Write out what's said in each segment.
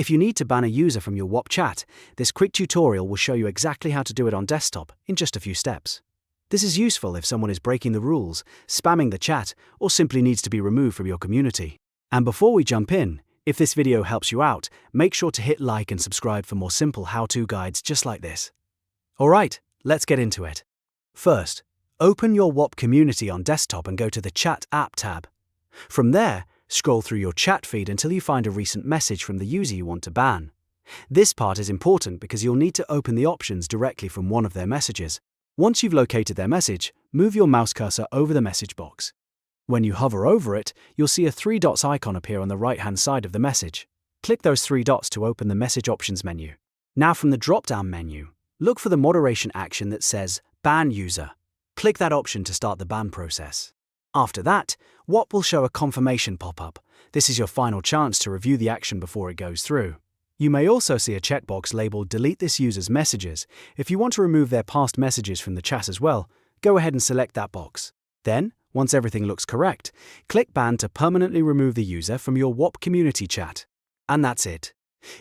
If you need to ban a user from your Whop chat, this quick tutorial will show you exactly how to do it on desktop in just a few steps. This is useful if someone is breaking the rules, spamming the chat, or simply needs to be removed from your community. And before we jump in, if this video helps you out, make sure to hit like and subscribe for more simple how-to guides just like this. Alright, let's get into it. First, open your Whop community on desktop and go to the Chat app tab. From there, scroll through your chat feed until you find a recent message from the user you want to ban. This part is important because you'll need to open the options directly from one of their messages. Once you've located their message, move your mouse cursor over the message box. When you hover over it, you'll see a 3 dots icon appear on the right-hand side of the message. Click those 3 dots to open the Message Options menu. Now from the drop-down menu, look for the moderation action that says Ban User. Click that option to start the ban process. After that, Whop will show a confirmation pop-up. This is your final chance to review the action before it goes through. You may also see a checkbox labeled Delete this user's messages. If you want to remove their past messages from the chat as well, go ahead and select that box. Then, once everything looks correct, click Ban to permanently remove the user from your Whop community chat. And that's it.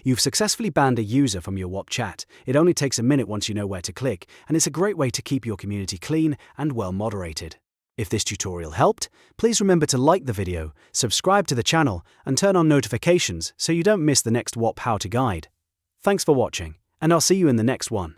You've successfully banned a user from your Whop chat. It only takes a minute once you know where to click, and it's a great way to keep your community clean and well moderated. If this tutorial helped, please remember to like the video, subscribe to the channel, and turn on notifications so you don't miss the next Whop how-to guide. Thanks for watching, and I'll see you in the next one.